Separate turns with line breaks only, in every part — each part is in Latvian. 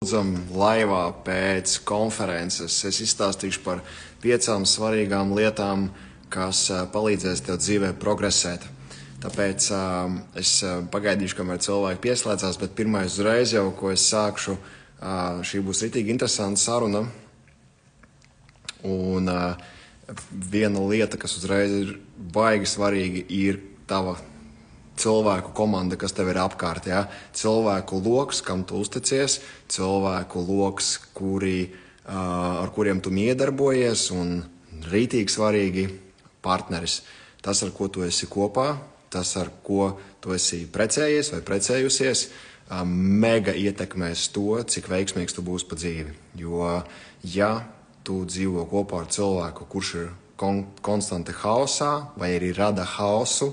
Lūdzam laivā pēc konferences. Es izstāstīšu par 5 svarīgām lietām, kas palīdzēs tev dzīvē progresēt. Tāpēc es pagaidīšu, kamēr cilvēki pieslēdzās, bet pirmais uzreiz jau, ko es sākšu, šī būs ritīgi interesanta saruna. Un viena lieta, kas uzreiz ir baigi svarīga, ir tava cilvēku komanda, kas tev ir apkārt. Ja? Cilvēku loks, kam tu uzticies, cilvēku loks, ar kuriem tu miedarbojies, un rītīgi svarīgi partneris. Tas, ar ko tu esi kopā, tas, ar ko tu esi precējies vai precējusies, mega ietekmēs to, cik veiksmīgs tu būsi pa dzīvi. Jo, ja tu dzīvo kopā ar cilvēku, kurš ir konstanti haosā vai arī rada haosu,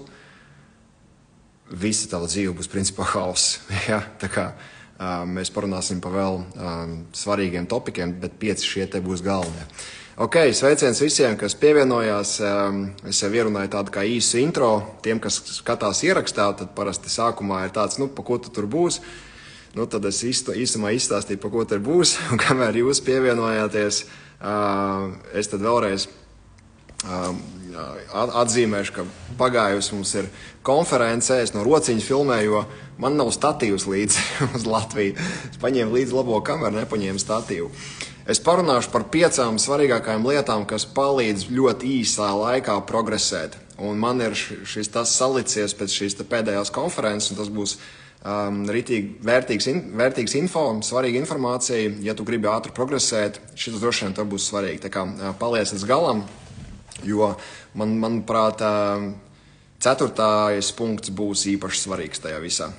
visa tava dzīve būs principā hauss. Ja? Tā kā mēs parunāsim par vēl svarīgiem topikiem, bet 5 šie te būs galvenie. Ok, sveiciens visiem, kas pievienojās. Es jau ierunāju tādu kā īsu intro. Tiem, kas skatās ierakstā, tad parasti sākumā ir tāds, pa ko tu tur būs. Tad es īsumā izstāstīju, pa ko tur būs. Un kamēr jūs pievienojāties, es tad vēlreiz atzīmēšu, ka pagājusi mums ir konference, es no rociņa filmēju, jo man nav statīvs līdzi uz Latviju. Es paņēmu līdzi labo kameru, nepaņēmu statīvu. Es parunāšu par 5 svarīgākajām lietām, kas palīdz ļoti īsā laikā progresēt. Un man ir tas salicies pēc šīs pēdējās konferences, un tas būs ritīgi vērtīgs info, svarīga informācija. Ja tu gribi ātri progresēt, šis droši vien tev būs svarīgi. Tā kā paliec līdz galam. Jo, manuprāt, 4. punkts būs īpaši svarīgs tajā visā.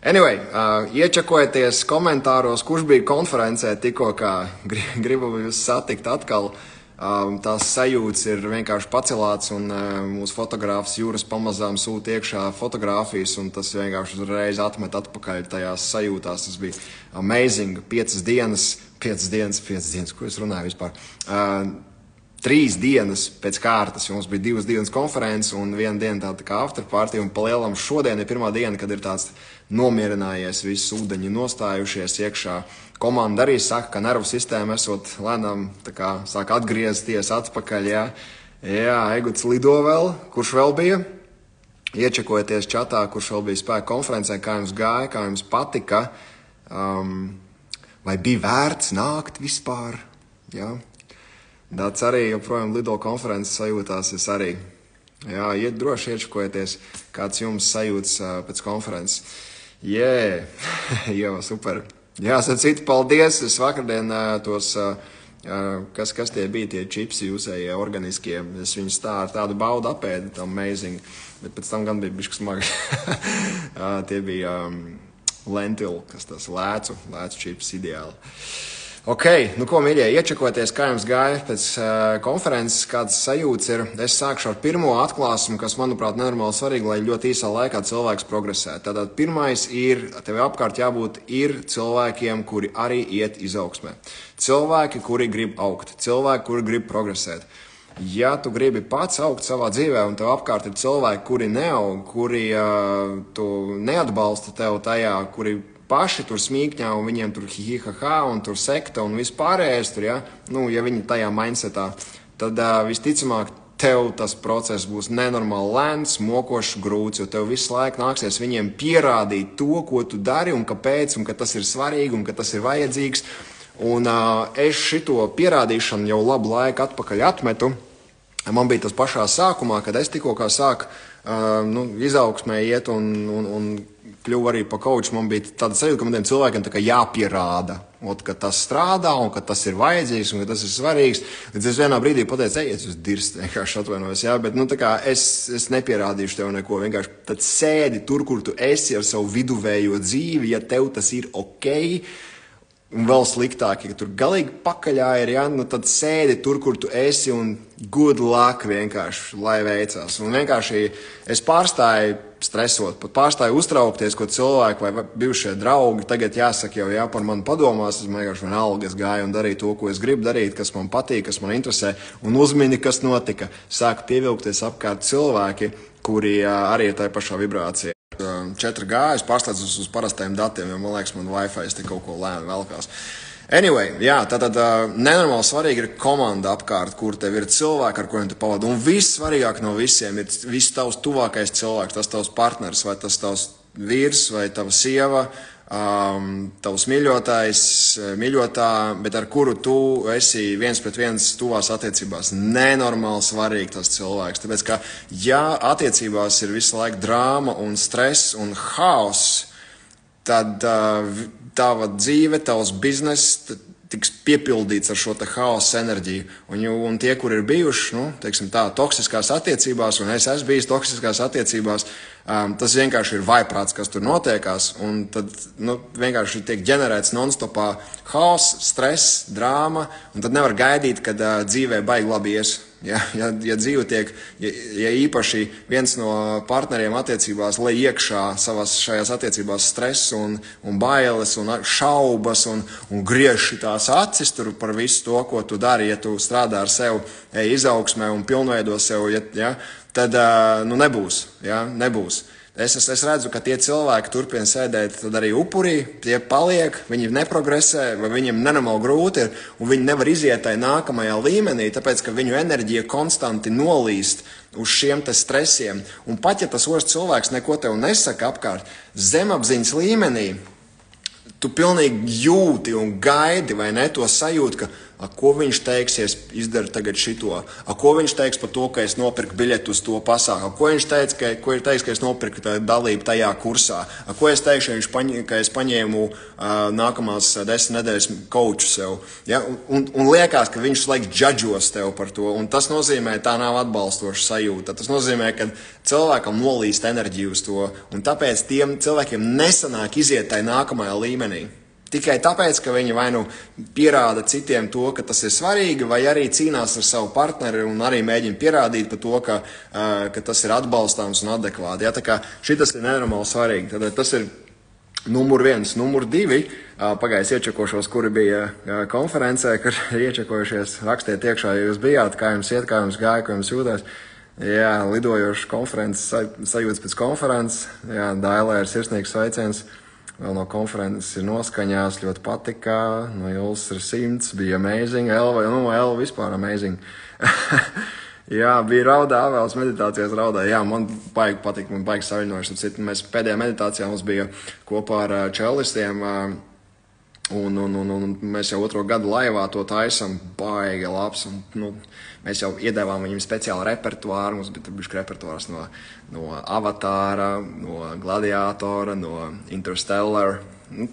Anyway, iečakojieties komentāros, kurš bija konferencē tikko, kā gribu jūs satikt atkal. Tās sajūtas ir vienkārši pacelāts, un mūsu fotogrāfs Jūras pamazām sūta iekšā fotogrāfijas, un tas vienkārši uzreiz atmet atpakaļ tajās sajūtās. Tas bija amazing. 5 dienas, ko es runāju vispār? 3 dienas pēc kārtas, jo mums bija 2 dienas konferences un 1 diena tāda kā afterparty, un palielam šodien ir 1. diena, kad ir tāds nomierinājies, visi ūdeņi nostājušies iekšā. Komanda arī saka, ka nervu sistēma esot lēnām sāk atgriezties atpakaļ. Jā, Eguts lido vēl, kurš vēl bija? Iečakojieties čatā, kurš vēl bija spēka konferencē, kā jums gāja, kā jums patika, vai bija vērts nākt vispār, jā. Tāds arī joprojām lido konferences sajūtās, es arī. Jā, droši iečakojieties, kāds jums sajūtas pēc konferences. Jā, super. Jā, citu paldies. Es vakardien tos, kas tie bija, tie čipsi jūsējie organiskie, es viņus tādu baudu apēdu, amazing, bet pēc tam gan bija bišķi smagi. Tie bija lentil, kas tas lēcu čips ideāli. Ok, ko mīļie, iečakoties, kā jums gāja pēc konferences, kādas sajūtas ir. Es sākšu ar pirmo atklāsmu, kas, manuprāt, nenormāli svarīgi, lai ļoti īsā laikā cilvēks progresē. Tātad pirmais ir, tev apkārt jābūt ir cilvēkiem, kuri arī iet izaugsmē. Cilvēki, kuri grib augt, cilvēki, kuri grib progresēt. Ja tu gribi pats augt savā dzīvē, un tev apkārt ir cilvēki, kuri neaug, kuri tu neatbalsta tev tajā, kuri paši tur smīkņā, un viņiem tur hihihaha, un tur sekta, un vispārējais tur, ja? Ja viņi tajā mindsetā, tad visticamāk tev tas process būs nenormāli lēns, mokošs, grūts, jo tev visu laiku nāksies viņiem pierādīt to, ko tu dari, un kāpēc, un ka tas ir svarīgi, un ka tas ir vajadzīgs. Un es šito pierādīšanu jau labu laiku atpakaļ atmetu. Man bija tas pašā sākumā, kad es tikko kā sāku izaugsmē iet un kļuvu arī pa coach, man bija tāda sajūta, ka man tiem cilvēkiem jāpierāda, ka tas strādā un ka tas ir vajadzīgs un ka tas ir svarīgs. Tad es vienā brīdī pateicu, ejiet uz dirst, vienkārši atvainojos, bet es nepierādīšu tev neko, vienkārši tad sēdi tur, kur tu esi ar savu viduvējo dzīvi, ja tev tas ir ok. Un vēl sliktāk, ja tur galīgi pakaļā ir, tad sēdi tur, kur tu esi, un good luck vienkārši, lai veicās. Un vienkārši es pārstāju stresot, pat pārstāju uztraukties, ko cilvēki vai bijušie draugi tagad jāsaka jau par mani padomās. Es vienkārši vienalga, es gāju un darīju to, ko es gribu darīt, kas man patīk, kas man interesē, un uzmini, kas notika. Sāka pievilkties apkārt cilvēki, kuri arī ir tajā pašā vibrācijā. 4G, es pārslēdzos uz parastajiem datiem, jo man liekas, man Wi-Fi te kaut ko lēni velkās. Anyway, jā, tātad nenormāli svarīgi ir komanda apkārt, kur tev ir cilvēki, ar kuriem tu pavadi. Un vissvarīgāk no visiem ir viss tavs tuvākais cilvēks, tas tavs partners, vai tas tavs vīrs, vai tava sieva, tavs mīļotājs, mīļotā, bet ar kuru tu esi viens pret viens tuvās attiecībās. Nenormāli svarīgi tas cilvēks. Tāpēc, ka ja attiecībās ir visu laiku drāma un stress un haoss, tad tava dzīve, tavs bizness tiks piepildīts ar šo te haosa enerģiju. Un tie, kur ir bijuši, teiksim tā, toksiskās attiecībās, un es esmu bijis toksiskās attiecībās, tas vienkārši ir vaiprāts, kas tur notiekās, un tad vienkārši tiek ģenerēts non-stopā haoss, stress, drāma, un tad nevar gaidīt, kad dzīvē baigi labi ies. Ja dzīve tiek, ja īpaši viens no partneriem attiecībās lai iekšā šajās attiecībās stress un bailes un šaubas un griež tās acis tur par visu to, ko tu dari, ja tu strādā ar sevi izaugsmē un pilnveido sevi, tad nebūs, nebūs. Es redzu, ka tie cilvēki turpina sēdēt tad arī upurī, tie paliek, viņi neprogresē, vai viņiem nenormāli grūti ir, un viņi nevar iziet tai nākamajā līmenī, tāpēc, ka viņu enerģija konstanti nolīst uz šiem te stresiem. Un pat, ja tas otrs cilvēks neko tev nesaka apkārt, zemapziņas līmenī, tu pilnīgi jūti un gaidi, vai ne, to sajūtu, ka ko viņš teiks, ja es izdaru tagad šito, ko viņš teiks par to, ka es nopirku biļetu uz to pasākumu, ko viņš teiks, ka es nopirku dalību tajā kursā, ko es teikšu, ka es paņēmu nākamās 10 nedēļas coachu sev. Ja? Un liekas, ka viņš laik džadžos tev par to, un tas nozīmē, tā nav atbalstoša sajūta. Tas nozīmē, ka cilvēkam nolīst enerģiju uz to, un tāpēc tiem cilvēkiem nesanāk iziet tai nākamajā līmenī. Tikai tāpēc, ka viņi vai pierāda citiem to, ka tas ir svarīgi, vai arī cīnās ar savu partneri un arī mēģina pierādīt par to, ka tas ir atbalstāms un adekvāti. Ja? Tā kā šitas ir nenormāli svarīgi. Tad tas ir numur 1. Numur 2. Pagājis iečakošos, kuri bija konferencē, kur iečakojušies, rakstiet iekšā, ja jūs bijāt, kā jums iet, kā jums gāja, kā jums jūtās. Jā, lidojošs konferences, sajūtas pēc konferences. Jā, Dailē ir sirsnīgs sveiciens. Vēl no konferences ir noskaņās, ļoti patika, no Juls ir 100, bija amazing, Elva vispār amazing. Jā, bija raudā, vēlas meditācijas raudā, jā, man baigi patika, man baigi saviņojuši, mēs pēdējā meditācijā mums bija kopā ar čellistiem, un mēs jau 2. gadu laivā to taisam, baigi labs, un, mēs jau iedēvām viņam speciālu repertuāru, mums bija bišķi repertuārs no Avatāra, no Gladiatora, no Interstellar.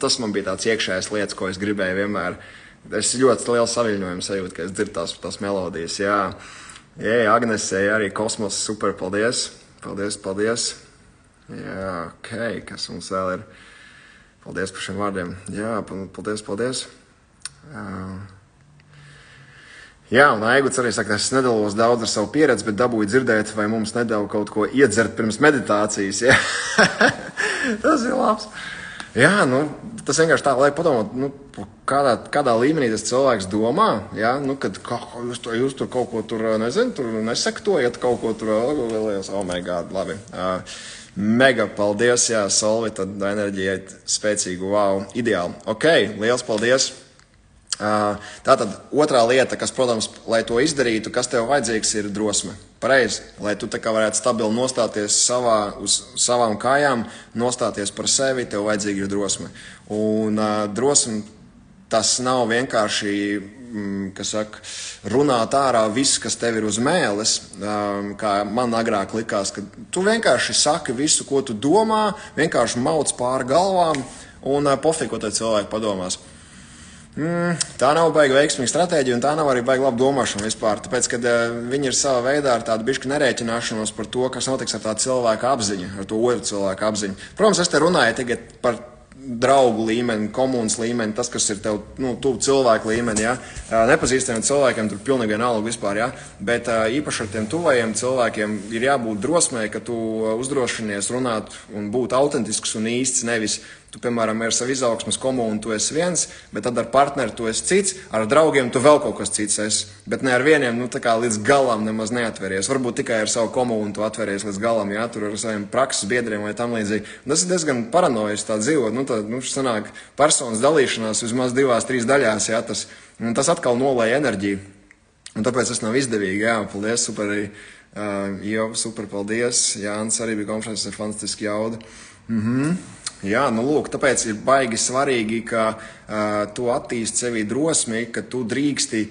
Tas man bija tāds iekšējais lietas, ko es gribēju vienmēr. Es ļoti lielu saviļņojumu sajūtu, ka es dzirdu tās melodijas. Jā, Agnesē arī kosmos, super, paldies. Paldies. Jā, ok, kas mums vēl ir? Paldies par šiem vārdiem. Jā, paldies. Jā, un Aiguts arī saka, es nedalos daudz ar savu pieredzi, bet dabūju dzirdēt, vai mums nedēļu kaut ko iedzert pirms meditācijas. Jā. Tas ir labs. Jā, tas vienkārši tā, lai padomāt, kādā līmenī tas cilvēks domā, jā, kad jūs tur kaut ko tur, tur nesaktojat, kaut ko tur vēlējos, oh my god, labi. Mega paldies, jā, Solvi, tad enerģijai spēcīgu, wow, ideāli. Ok, liels paldies. Tātad otrā lieta, kas, protams, lai to izdarītu, kas tev vajadzīgs, ir drosme. Pareizi, lai tu tā kā varētu stabili nostāties uz savām kājām, nostāties par sevi, tev vajadzīga ir drosme. Un drosme, tas nav vienkārši, runāt ārā viss, kas tev ir uz mēles, kā man agrāk likās, ka tu vienkārši saki visu, ko tu domā, vienkārši mauc pāri galvām un pofīgi, ko te cilvēki padomās. Tā nav baigi veiksmīga stratēģija, un tā nav arī baigi laba domāšana vispār, tāpēc, kad viņi ir savā veidā ar tādu bišķi nerēķināšanos par to, kas notiks ar tā cilvēka apziņu, ar to otru cilvēku apziņu. Protams, es te runāju tagad par draugu līmeni, komunas līmeni, tas, kas ir tev, tuvu cilvēku līmeni, ja? Nepazīstamiem cilvēkiem tur pilnīgi vienalga vispār, ja? Bet īpaši ar tiem tuvajiem cilvēkiem ir jābūt drosmei, ka tu uzdrošinies runāt un būt autentisks un īsts, nevis Tu, piemēram, ar savu izaugsmas komunu tu esi viens, bet tad ar partneri tu esi cits, ar draugiem tu vēl kaut kas cits esi. Bet ne ar vieniem, tā kā līdz galam nemaz neatveries. Varbūt tikai ar savu komunu tu atveries līdz galam, jā, tur ar saviem prakses biedriem vai tam līdzīgi. Un tas ir diezgan paranojas tā dzīvot, sanāk personas dalīšanās vismaz 2-3 daļās, jā, tas atkal nolēja enerģiju. Un tāpēc tas nav izdevīgi, jā, paldies, super arī, super, paldies, Jānis arī bija konferences, fantastiski jauda. Jā, lūk, tāpēc ir baigi svarīgi, ka tu attīsti sevī drosmi, ka tu drīksti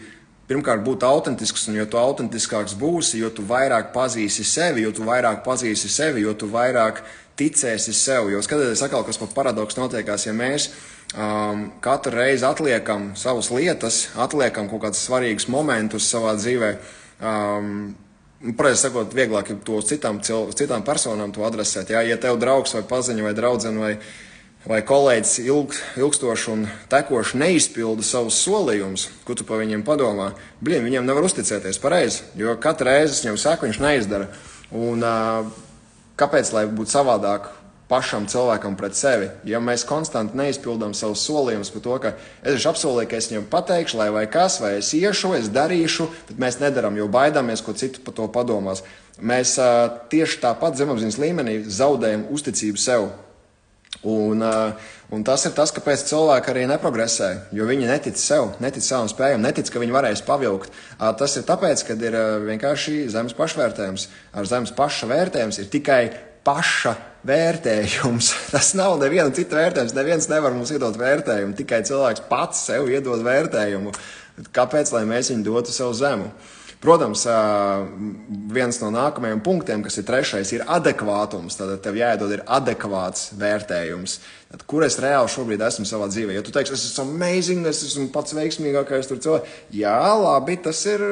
pirmkārt būt autentisks, un jo tu autentiskāks būsi, jo tu vairāk pazīsi sevi, jo tu vairāk ticēsi sev. Jo skatieties atkal, kas par paradoksu notiekās, ja mēs katru reizi atliekam savas lietas, atliekam kaut kādus svarīgus momentus savā dzīvē, pareizi sakot, vieglāk ir to citām personām to adresēt. Jā? Ja tev draugs vai paziņa vai draudzene vai kolēģis ilgstoši un tekoši neizpilda savus solījumus, ko tu pa viņiem padomā, viņiem nevar uzticēties pareizi, jo katru reizi viņam saka, viņš neizdara. Un kāpēc, lai būtu savādāk pašam cilvēkam pret sevi? Ja mēs konstanti neizpildām savus solījumus par to, ka es apsolīju, ka es viņam pateikšu, vai kas, vai es iešu, es darīšu, bet mēs nedaram, jo baidāmies, ko citu par to padomās. Mēs tieši tāpat zemapziņas līmenī zaudējam uzticību sev. Un tas ir tas, kāpēc cilvēki arī neprogresē, jo viņi netic sev, netic savam spējam, netic, ka viņi varēs pavilkt. Tas ir tāpēc, ka ir vienkārši zemes pašvērtējums. Ar zemes paša vērtējums ir tikai paša vērtējums. Tas nav neviena cita vērtējums. Neviens nevar mums iedot vērtējumu. Tikai cilvēks pats sev iedod vērtējumu. Kāpēc, lai mēs viņu dotu sev zemu? Protams, viens no nākamajiem punktiem, kas ir 3, ir adekvātums. Tad tev jāiedod ir adekvāts vērtējums. Tad, kur es reāli šobrīd esmu savā dzīvē? Ja tu teiksi, es esmu amazing, es esmu pats veiksmīgākais tur cilvēks. Jā, labi, tā ir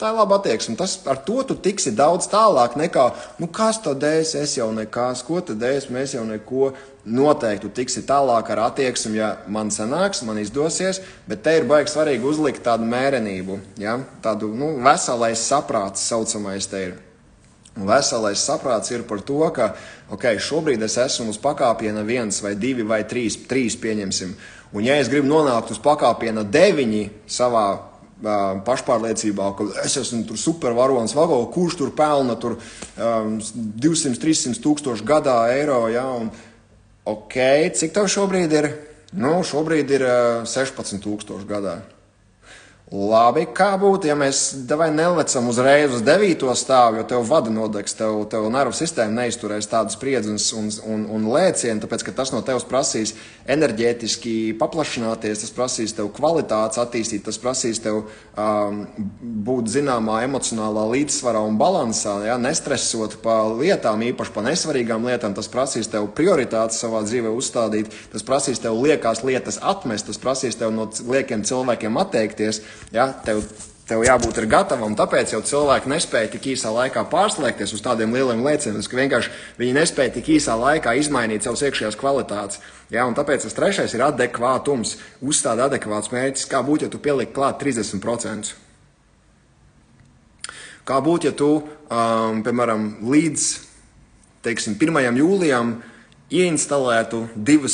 laba attieksme. Ar to tu tiksi daudz tālāk nekā, kas tad es jau nekas, ko tad mēs jau neko. Noteikti tu tiksi tālāk ar attieksmi, ja man sanāks, man izdosies, bet te ir baigi svarīgi uzlikt tādu mērenību, ja? Tādu, veselais saprāts saucamais te ir. Un veselais saprāts ir par to, ka, šobrīd es esmu uz pakāpiena 1 vai 2 vai 3 pieņemsim. Un ja es gribu nonākt uz pakāpiena 9 savā pašpārliecībā, ka es esmu tur supervaronis, kurš tur pelna tur 200-300 tūkstoši gadā eiro, ja? Un cik tev šobrīd ir? Šobrīd ir 16,000 gadā. Labi, kā būtu, ja mēs nelecam uzreiz uz 9. stāvu, jo tev vada nodegs, tev nervu sistēma neizturēs tādu spriedzi un lēcienu, tāpēc, ka tas no tevis prasīs enerģētiski paplašināties, tas prasīs tev kvalitātes attīstīt, tas prasīs tev būt zināmā emocionālā līdzsvarā un balansā, ja, nestresot pa lietām, īpaši pa nesvarīgām lietām, tas prasīs tev prioritātes savā dzīvē uzstādīt, tas prasīs tev liekās lietas atmest, tas prasīs tev no liekiem cilvēkiem atteikties. Ja, tev jābūt ir gatavam, tāpēc jau cilvēki nespēja tik īsā laikā pārslēgties uz tādiem lieliem lēcieniem, ka vienkārši viņi nespēja tik īsā laikā izmainīt savas iekšējās kvalitātes. Ja, un tāpēc tas 3. ir adekvātums, uzstāda adekvāts mērķis, kā būtu, ja tu pieliki klāt 30%. Kā būtu, ja tu, piemēram, līdz, 1. jūlijam ieinstalētu 2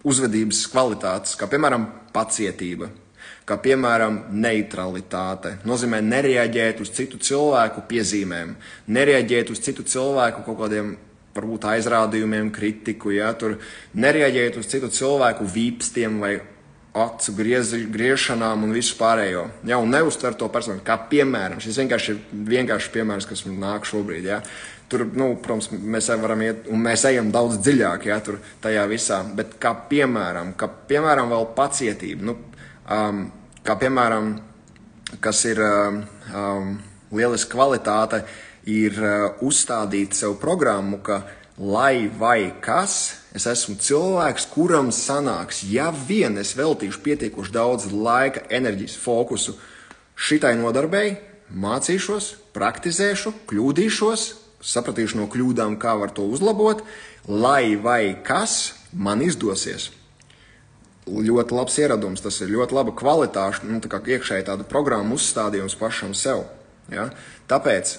uzvedības kvalitātes, kā, piemēram, pacietība. Kā piemēram neutralitāte, nozīmē nereaģēt uz citu cilvēku piezīmēm, nereaģēt uz citu cilvēku kaut kādiem varbūt aizrādījumiem, kritiku, ja, tur nereaģēt uz citu cilvēku vīpstiem vai acu griešanām un visu pārējo. Ja, un neuztver to personu, kā piemēram, šis vienkārši ir vienkārši piemērs, kas man nāk šobrīd. Ja. Tur, protams, mēs varam iet, un mēs ejam daudz dziļāk, ja, tur tajā visā, bet kā piemēram vēl pacietība. Kā piemēram, kas ir lieliska kvalitāte, ir uzstādīt sev programmu, ka lai vai kas, es esmu cilvēks, kuram sanāks, ja vien es veltīšu pietiekoši daudz laika, enerģijas, fokusu šitai nodarbei, mācīšos, praktizēšu, kļūdīšos, sapratīšu no kļūdām, kā var to uzlabot, lai vai kas man izdosies. Ļoti labs ieradums, tas ir ļoti laba kvalitāte, tā kā iekšēji tāda programma uzstādījums pašam sev. Ja? Tāpēc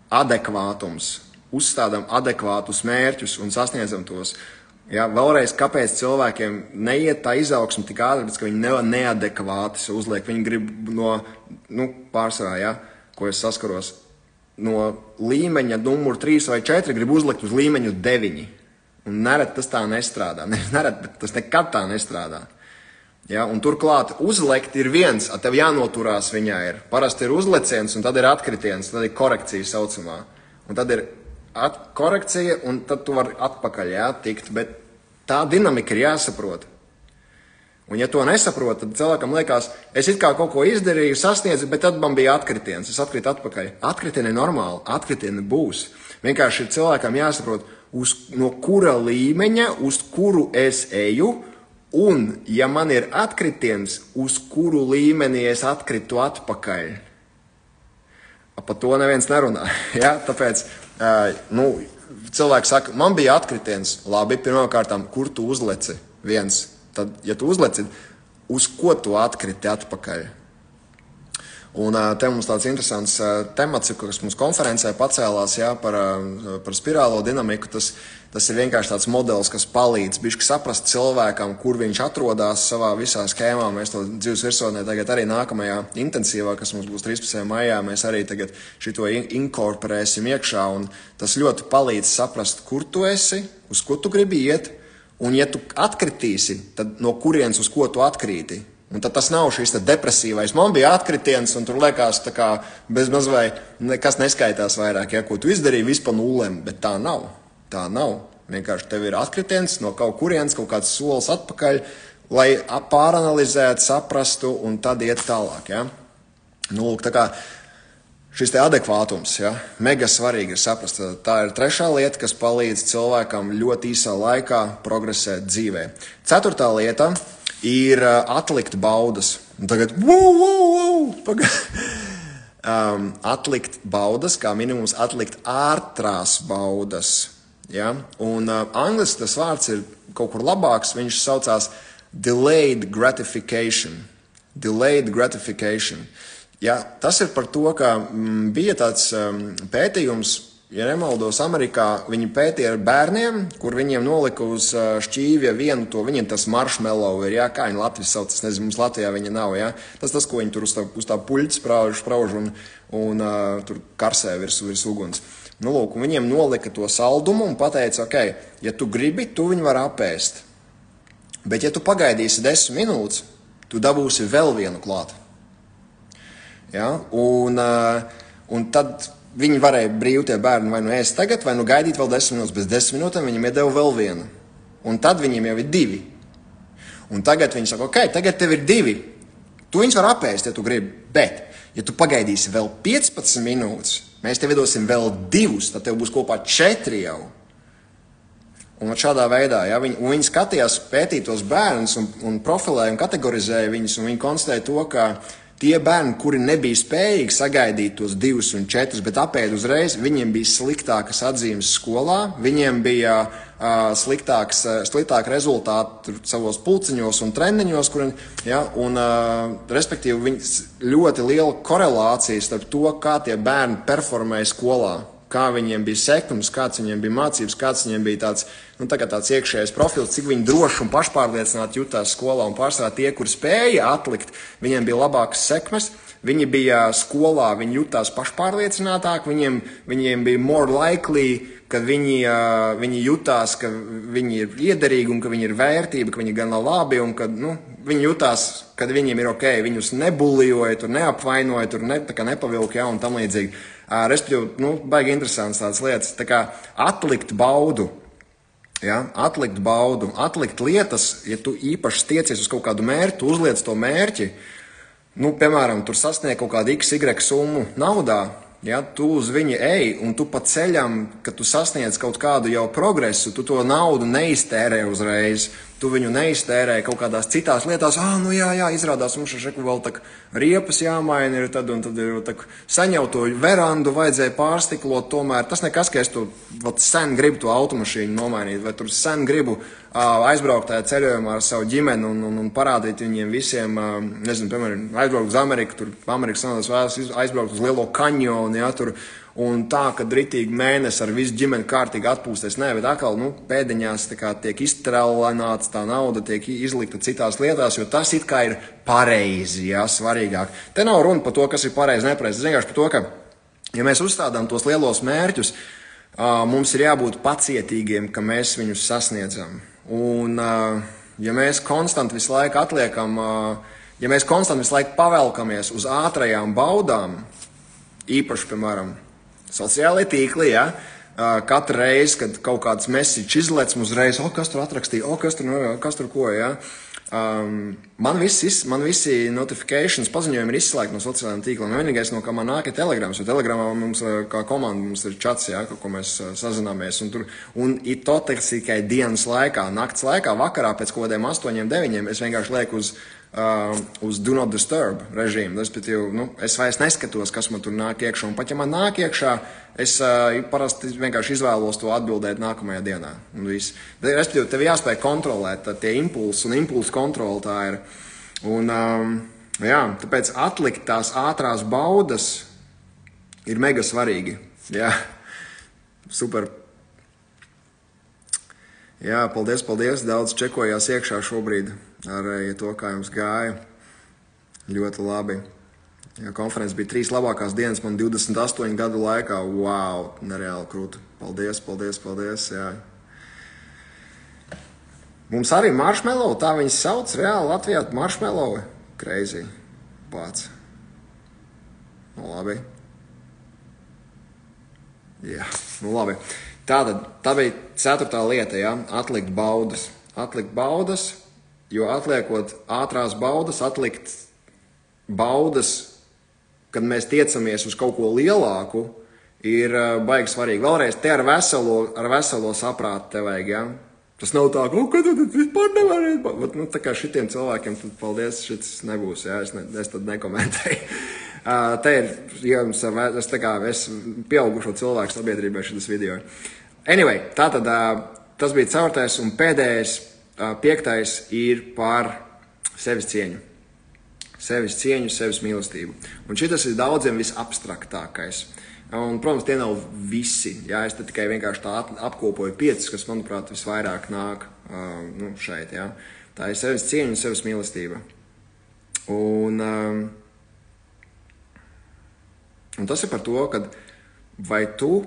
adekvātums, uzstādām adekvātus mērķus un sasniedzam tos. Ja, vēlreiz, kāpēc cilvēkiem neiet tā izaugsme tik ātri, bet ka viņi neadekvāti uzliek. Viņi grib pārsvarā, ja, ko es saskaros, no līmeņa numur 3 vai 4 grib uzlikt uz līmeņu 9. Un nerad tas tā nestrādā. Nerad, bet tas nekad tā nestrādā. Ja, un turklāt uzlekt ir viens, tev jānoturās viņā ir. Parasti ir uzleciens, un tad ir atkritiens, tad ir korekcija saucamā. Un tad ir korekcija, un tad tu vari atpakaļ tikt, bet tā dinamika ir jāsaprot. Un ja to nesaprot, tad cilvēkam liekas, es it kā kaut ko izdarīju, sasniedzu, bet tad man bija atkritiens, es atkrītu atpakaļ. Atkritieni ir normāli, atkritieni būs. Vienkārši ir cilvēkam jāsaprot, no kura līmeņa, uz kuru es eju, un, ja man ir atkritiens, uz kuru līmeni es atkritu atpakaļ. Par to neviens nerunā. Ja? Tāpēc, cilvēki saka, man bija atkritiens. Labi, pirmkārtām, kur tu uzleci? Viens. Tad, ja tu uzleci, uz ko tu atkriti atpakaļ? Un te mums tāds interesants temats, kas mums konferencē pacēlās par spirālo dinamiku. Tas ir vienkārši tāds modelis, kas palīdz bišķi saprast cilvēkam, kur viņš atrodas savā visā skēmā. Mēs to dzīves virsotnē tagad arī nākamajā intensīvā, kas mums būs 13. maijā, mēs arī tagad šito inkorporēsim iekšā. Un tas ļoti palīdz saprast, kur tu esi, uz ko tu gribi iet. Un ja tu atkritīsi, tad no kurienes uz ko tu atkrīti? Un tad tas nav šis depresīvais. Man bija atkritiens, un tur liekas, tā kā bezmaz vai nekas neskaitās vairāk, ko tu izdarīji vispār nulēm, bet tā nav. Tā nav. Vienkārši tev ir atkritiens no kaut kurienes, kaut kāds solis atpakaļ, lai pāranalizētu, saprastu un tad iet tālāk. Ja? Lūk, tā kā šis te adekvātums, mega svarīgi ir saprast. Tā ir trešā lieta, kas palīdz cilvēkam ļoti īsā laikā progresēt dzīvē. Ceturtā lieta ir atlikt baudas. Un tagad, atlikt baudas, kā minimums atlikt ārtrās baudas. Ja? Un angliski tas vārds ir kaut kur labāks, viņš saucās delayed gratification. Delayed gratification. Ja? Tas ir par to, ka bija tāds pētījums, ja nemaldos, Amerikā viņi pētīja ar bērniem, kur viņiem nolika uz šķīvja vienu to, viņiem tas marshmallow ir, kā viņi Latvijas sauc, es nezinu, mums Latvijā viņa nav, Tas, ko viņi tur uz tā puļķa sprauž un tur karsē virs uguns. Lūk, un viņiem nolika to saldumu un pateica, ja tu gribi, tu viņu var apēst. Bet ja tu pagaidīsi 10 minūtes, tu dabūsi vēl vienu klāt. Ja? Un tad viņi varēja brīvi tie bērni vai nu ēst tagad, vai nu gaidīt vēl 10 minūtes. Bez 10 minūtēm viņiem iedeva vēl vienu. Un tad viņiem jau ir 2. Un tagad viņi saka, tagad tev ir 2. Tu viņus var apēst, ja tu gribi. Bet, ja tu pagaidīsi vēl 15 minūtes, mēs tev iedosim vēl 2, tad tev būs kopā 4 jau. Un šādā veidā, viņi skatījās, pētīja tos bērnus un profilēja un kategorizēja viņus, un viņi konstatēja to, ka tie bērni, kuri nebija spējīgi sagaidīt tos 2 un 4, bet apēd uzreiz, viņiem bija sliktākas atzīmes skolā, viņiem bija sliktāki rezultāti savos pulciņos un treniņos, respektīvi ļoti liela korelācija starp to, kā tie bērni performēja skolā, kā viņiem bija sekums, kāds viņiem bija mācības, kāds viņiem bija tāds iekšējais profils, cik viņi droši un pašpārliecināti jutās skolā. Un pārsvarā tie, kur spēja atlikt, viņiem bija labākas sekmes, viņi bija skolā, viņi jutās pašpārliecinātāk, viņiem bija more likely, ka viņi jutās, ka viņi ir iederīgi un ka viņi ir vērtība, ka viņi gan labi un ka viņi jutās, ka viņiem ir viņus nebulijoja, tur neapvainoja, tur nepavilka, un tam līdzīgi. Respektīvi, baigi interesants tādas lietas, tā kā atlikt baudu, atlikt baudu, atlikt lietas, ja tu īpaši tiecies uz kaut kādu mērķi, tu uzliec to mērķi, piemēram, tur sasniegt kaut kādu XY summu naudā, tu uz viņu ej, un tu pa ceļam, kad tu sasniedz kaut kādu jau progresu, tu to naudu neiztērē uzreiz, tu viņu neiztērē kaut kādās citās lietās, izrādās mums šeit vēl tak riepas jāmaina, tad ir tak saņau to verandu, vajadzēja pārstiklot, tomēr tas nekas, ka es tu sen gribu to automašīnu nomainīt, vai tur sen gribu aizbraukt tajā ceļojumā ar savu ģimeni un parādīt viņiem visiem, nezinu, piemēram, aizbraukt uz Ameriku, tur Amerikas Savienotās Valstis aizbraukt uz Lielo kaņonu, tur, un tā, kad ritīgi mēnesi ar visu ģimeni kārtīgi atpūsties. Nē, bet atkal, pēdiņās tā kā tiek iztrēlināts, tā nauda tiek izlikta citās lietās, jo tas it kā ir pareizi, jā, svarīgāk. Te nav runa par to, kas ir pareizi, nepareizi. Vienkārši par to, ka, ja mēs uzstādām tos lielos mērķus, mums ir jābūt pacietīgiem, ka mēs viņus sasniedzam. Un, ja mēs konstanti visu laiku atliekam, ja mēs konstanti visu laiku pavelkamies uz ātrajām baudām, īpaši, piemēram, sociālajie tīkli, ja, katru reizi, kad kaut kāds message izlec, uzreiz, kas tur atrakstīja, kas tur ko, ja. Man visi notifications paziņojumi ir izslēgti no sociālajiem tīkliem. Vienīgais, no kā man nāk, ir Telegrams, jo Telegramā mums, kā komanda, mums ir čats, ja, ko mēs sazināmies. Un to tikai dienas laikā, nakts laikā, vakarā pēc kaut kādiem 8, 9, es vienkārši lieku uz Do Not Disturb režīmu. Es vairs neskatos, kas man tur nāk iekšā. Un pat ja man nāk iekšā, es parasti vienkārši izvēlos to atbildēt nākamajā dienā. Respektīvi, tev jāspēj kontrolēt tie impulsi, un impulsu kontrola tā ir. Un, jā, tāpēc atlikt tās ātrās baudas ir mega svarīgi. Jā, super. Jā, paldies. Daudz čekojās iekšā šobrīd ar to, kā jums gāja. Ļoti labi. Jā, konferences bija 3 labākās dienas man 28 gadu laikā. Wow, nereāli krūti. Paldies. Jā. Mums arī marshmallow, tā viņas sauc reāli Latvijā. Marshmallow. Crazy. Pats. Labi. Jā, labi. Tātad, tā bija 4. lieta, ja? Atlikt baudas, jo atliekot ātrās baudas, atlikt baudas, kad mēs tiecamies uz kaut ko lielāku, ir baigi svarīgi. Vēlreiz, te ar veselo saprātu te vajag, ja? Tas nav tā, ka tu vispār nevarēs. Tā kā šitiem cilvēkiem, tad paldies, šits nebūs, ja? Es tad nekomentēju. Te ir, es pieaugušo cilvēku sabiedrībā šitas video. Anyway, tātad tas bija 4. un pēdējais, 5. ir par sevis cieņu. Sevis cieņu, sevis mīlestību. Un šitas ir daudziem visabstraktākais. Un, protams, tie nav visi. Jā, es te tikai vienkārši tā apkopoju 5, kas, manuprāt, visvairāk nāk šeit. Jā. Tā ir sevis cieņa un sevis mīlestība. Un tas ir par to, ka vai tu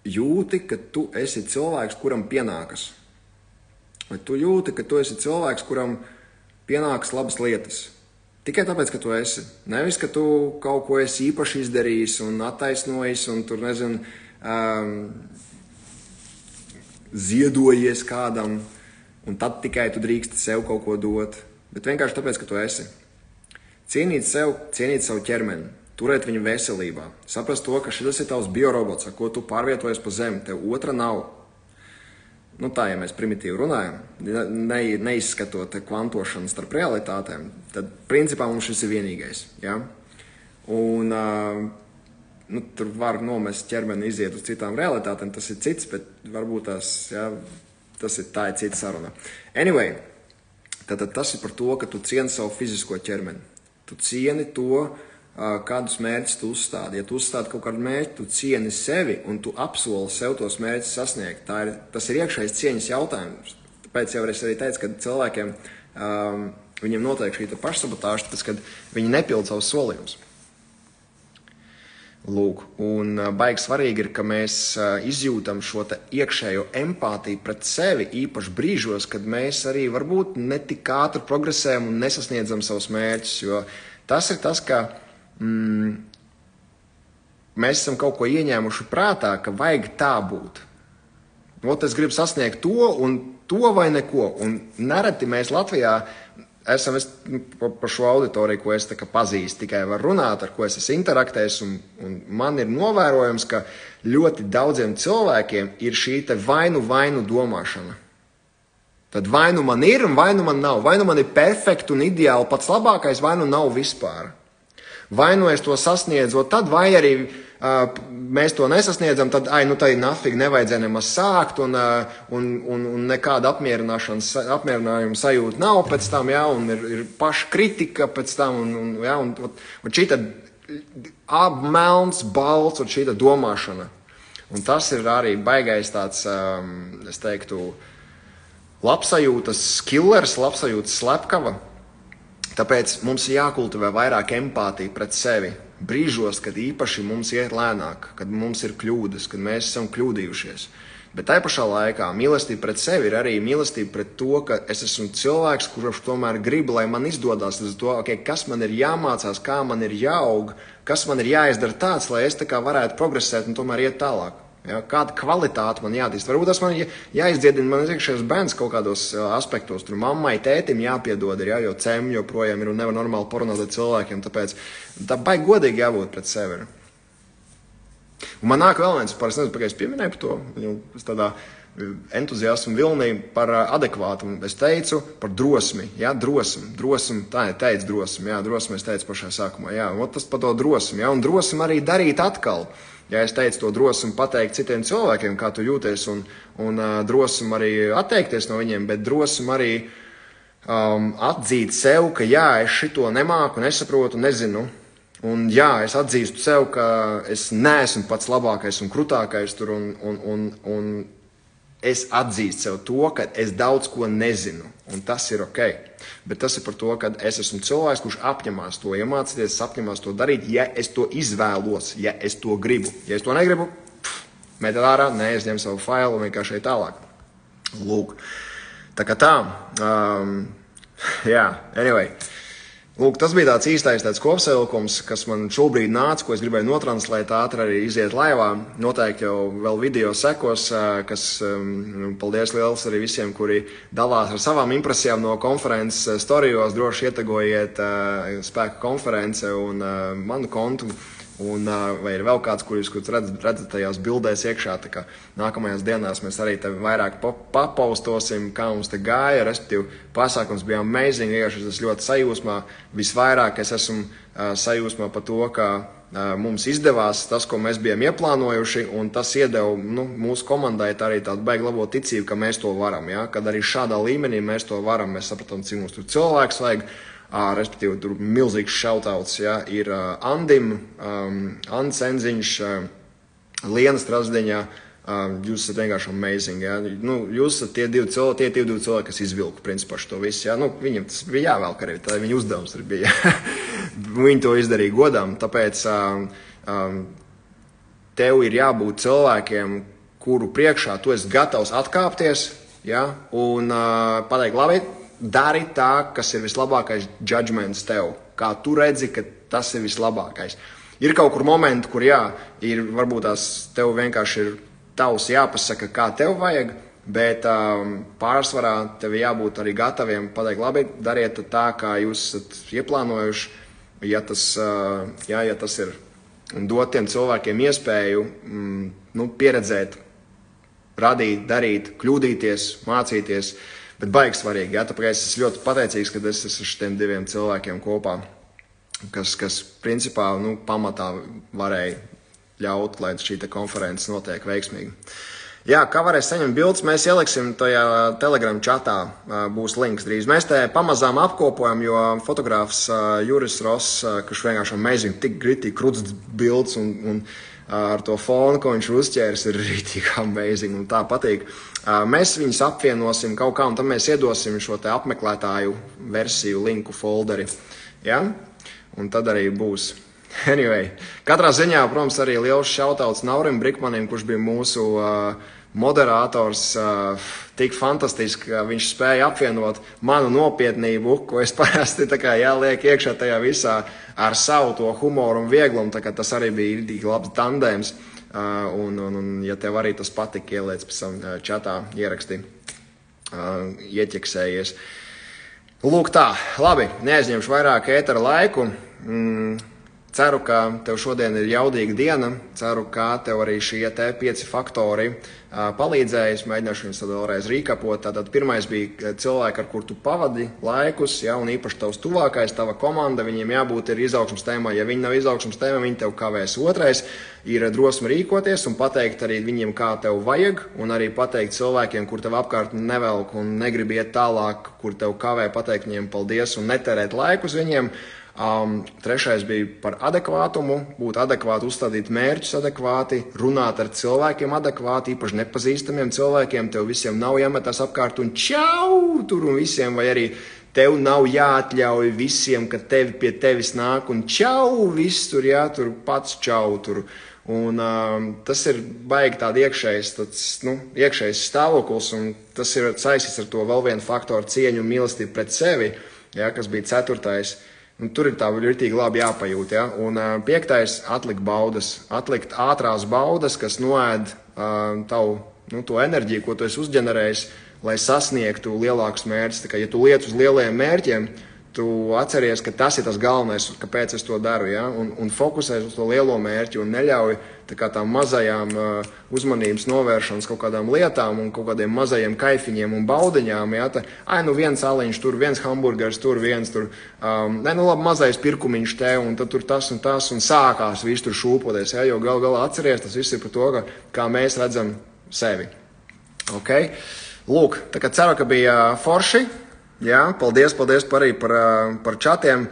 jūti, ka tu esi cilvēks, kuram pienākas? Vai tu jūti, ka tu esi cilvēks, kuram pienākas labas lietas? Tikai tāpēc, ka tu esi. Nevis, ka tu kaut ko esi īpaši izdarījis un attaisnojis un tur, nezinu, ziedojies kādam un tad tikai tu drīksti sev kaut ko dot. Bet vienkārši tāpēc, ka tu esi. Cienīt savu ķermeni. Turēt viņu veselībā. Saprast to, ka šis ir tavs biorobots, ar ko tu pārvietojies pa zemi. Tev otra nav. Tā, ja mēs primitīvi runājam, neizskatot kvantošanu starp realitātēm, tad principā mums šis ir vienīgais. Ja? Un tur var nomest ķermeni iziet uz citām realitātēm, tas ir cits, bet varbūt tā ir cita saruna. Anyway, tad tas ir par to, ka tu cieni savu fizisko ķermeni. Tu cieni to, kādus mērķus tu uzstādi. Ja tu uzstādi kaut kādu mērķi, tu cieni sevi un tu apsoli sev tos mērķus sasniegt. Tas ir iekšējais cieņas jautājums. Tāpēc jau es arī teicu, ka cilvēkiem viņiem notiek šī pašsabotāža, tas, kad viņi nepild savus solījumus. Lūk, un baigi svarīgi ir, ka mēs izjūtam šo iekšējo empātiju pret sevi, īpaši brīžos, kad mēs arī varbūt ne tik ātri progresējam un nesasniedzam savus mērķus, jo tas ir tas, ka mēs esam kaut ko ieņēmuši prātā, ka vajag tā būt. Es gribu sasniegt to vai neko. Un nereti mēs Latvijā esam par šo auditoriju, ko es pazīstu, tikai var runāt, ar ko es esmu interaktējis. Un man ir novērojams, ka ļoti daudziem cilvēkiem ir šī vainu domāšana. Tad vainu man ir un vainu man nav. Vainu man ir perfekti un ideāli pats labākais, vainu nav vispār. Vainu es to sasniedzu, tad vai arī mēs to nesasniedzam, tad tai nafīgi nevajadzēja nemaz sākt un nekāda apmierinājumu sajūta nav pēc tam, jā, un ir paša kritika pēc tam, un šī tad melns, balts un šī domāšana. Un tas ir arī baigais tāds, es teiktu, labsajūtas killers, labsajūtas slepkava. Tāpēc mums ir jākultivē vairāk empātija pret sevi. Brīžos, kad īpaši mums iet lēnāk, kad mums ir kļūdas, kad mēs esam kļūdījušies. Bet tai pašā laikā mīlestība pret sevi ir arī mīlestība pret to, ka es esmu cilvēks, kurš tomēr grib, lai man izdodas to, kas man ir jāmācās, kā man ir jāaug, kas man ir jāizdara tāds, lai es tā kā varētu progresēt un tomēr iet tālāk. Ja, kāda kvalitāte man jātīst. Varbūt tas man jāizdziedina man iekšējais bērns kaut kādos aspektos. Tur mammai, tētim jāpiedod, ja, jo cemi joprojām ir un nevar normāli parunāt ar cilvēkiem. Tāpēc tā baigi godīgi jābūt pret sevi. Un man nāk vēl viens, es nezinu, es pieminēju par to, es tādā entuziasmu vilnī par adekvātu. Es teicu par drosmi, ja, drosmi, tā neteicu drosmi, jā, drosmi es teicu pašā sākumā, jā, un tas par to drosmi, ja, un drosmi arī darīt atkal. Ja es teicu to drosmi pateikt citiem cilvēkiem, kā tu jūties, un drosmi arī atteikties no viņiem, bet drosmi arī atzīt sev, ka jā, es šito nemāku, nesaprotu, nezinu. Un jā, es atzīstu sev, ka es neesmu pats labākais un krutākais tur, un es atzīstu sev to, ka es daudz ko nezinu, un tas ir ok. Bet tas ir par to, ka es esmu cilvēks, kurš apņemās to iemācīties, apņemās to darīt, ja es to izvēlos, ja es to gribu. Ja es to negribu, metat ārā, neaizņem savu failu un vienkārši ej tālāk. Lūk, tā kā tā, jā, anyway. Lūk, tas bija tāds īstais kopsavilkums, kas man šobrīd nāca, ko es gribēju notranslēt ātri arī iziet laivā. Noteikti jau vēl video sekos, kas paldies liels arī visiem, kuri dalās ar savām impresijām no konferences storijos. Droši ietagojiet spēku konference un manu kontu. Un, vai ir vēl kāds, kur jūs redzat tajās bildēs iekšā, tā kā nākamajās dienās mēs arī tevi vairāk papaustosim, kā mums te gāja, respektīvi pasākums bija amazing, vienkārši es ļoti sajūsmā, visvairāk es esmu sajūsmā par to, ka mums izdevās tas, ko mēs bijām ieplānojuši, un tas iedeva mūsu komandai tā arī tādu baigi labo ticību, ka mēs to varam, ja? Kad arī šādā līmenī mēs to varam, mēs sapratām, cik mums tur cilvēks vajag. Respektīvi, tur milzīgs šautauts, ja, ir Andim, Andis Enziņš, Liena Strasdeņā, jūs esat vienkārši amazing, ja. Jūs esat tie divi cilvēki, kas izvilku principā šo visu, ja. Viņam tas bija jāvelk arī, tā viņa uzdevums arī bija. Viņi to izdarīja godām, tāpēc tev ir jābūt cilvēkiem, kuru priekšā tu esi gatavs atkāpties, ja, un pateikt, labi, dari tā, kas ir vislabākais judgments tev. Kā tu redzi, ka tas ir vislabākais. Ir kaut kur momenti, kur jā, ir varbūt tās tev vienkārši ir tavs jāpasaka, kā tev vajag, bet pārsvarā tev jābūt arī gataviem pateikt, labi, dariet tā, kā jūs esat ieplānojuši, ja tas ir. Un dot tiem cilvēkiem iespēju pieredzēt, radīt, darīt, kļūdīties, mācīties. Bet baigi svarīgi, ja, tāpēc es esmu ļoti pateicīgs, ka es esmu šitiem diviem cilvēkiem kopā, kas principā, pamatā varēja ļaut, lai šī konferences notiek veiksmīgi. Jā, kā varēs saņemt bildes, mēs ieliksim tajā Telegram čatā, būs links drīz. Mēs te pamazām apkopojam, jo fotogrāfs Juris Ross, kurš vienkārši amazing, tik gritīgi kruts bildes un ar to fonu, ko viņš uzķēris, ir rītīgi amazing un tā patīk. Mēs viņus apvienosim kaut kā, un tad mēs iedosim šo te apmeklētāju versiju, linku, folderi. Ja? Un tad arī būs. Anyway, katrā ziņā, protams, arī liels šautauts Naurim Brikmanim, kurš bija mūsu moderators, tik fantastiski, ka viņš spēja apvienot manu nopietnību, ko es parasti liek iekšā tajā visā ar savu to humoru un vieglumu, tā kā tas arī bija tik labs tandēms. Un ja tev arī tas patika, ieliec pēc tam čatā ieraksti, ieķeksējies. Lūk tā, labi, neaizņemšu vairāk ētera laiku. Ceru, ka tev šodien ir jaudīga diena, ceru, ka tev arī šie te 5 faktori palīdzēja. Es mēģināšu viņus tad vēlreiz rīkapot. Tātad pirmais bija cilvēki, ar kur tu pavadi laikus, ja, un īpaši tavs tuvākais, tava komanda, viņiem jābūt ir izaugsmas tēmā. Ja viņi nav izaugsmas tēmā, viņi tev kavēs. Otrais ir drosme rīkoties un pateikt arī viņiem, kā tev vajag, un arī pateikt cilvēkiem, kur tev apkārt nevelk un negrib iet tālāk, kur tev kavē, pateikt viņiem paldies un netērēt laiku uz viņiem. Trešais bija par adekvātumu, būt adekvāti, uzstādīt mērķus adekvāti, runāt ar cilvēkiem adekvāti, īpaši nepazīstamiem cilvēkiem, tev visiem nav jāmetās apkārt un čau tur un visiem, vai arī tev nav jāatļauj visiem, ka pie tevis nāk un čau, viss tur, jā, tur pats čau tur. Un tas ir baigi tādi iekšējs stāvoklis, un tas ir saistīts ar to vēl vienu faktoru cieņu un mīlestību pret sevi, ja, kas bija 4. Un tur ir tā ļoti labi jāpajūt. Ja. Un 5. atlikt baudas, atlikt ātrās baudas, kas noēd tavu to enerģiju, ko tu esi uzģenerējis, lai sasniegtu lielākus mērķus. Tā kā, ja tu liec uz lielajiem mērķiem, tu atceries, ka tas ir tas galvenais, kāpēc es to daru, ja? Un fokusēs uz to lielo mērķi un neļauj tām mazajām uzmanības novēršanas kaut kādām lietām un kaut kādiem mazajiem kaifiņiem un baudiņām. Ja? Viens aliņš tur, viens hamburgers tur, mazais pirkumiņš te, un tad tur tas un sākās viss tur šūpoties. Ja? Jo galā atceries, tas viss ir par to, kā mēs redzam sevi. Okay? Lūk, tā kā ceru, ka bija forši. Jā, paldies arī par čatiem,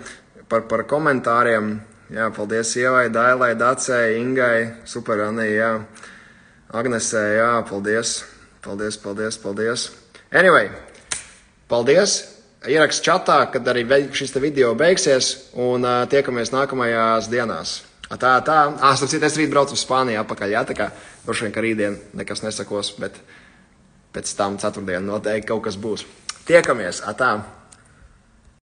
par komentāriem. Jā, paldies Ievai, Dailai, Dacei, Ingai, super Anai, jā, Agnesē, jā, paldies. Anyway, paldies. Ieraksts čatā, kad arī šis video beigsies, un tiekamies nākamajās dienās. Starp citu, es rīt braucu uz Spāniju apakaļ, jā, tā kā droši vien, ka rītdien nekas nesakos, bet pēc tam 4. noteikti kaut kas būs. Tiekamies, atā!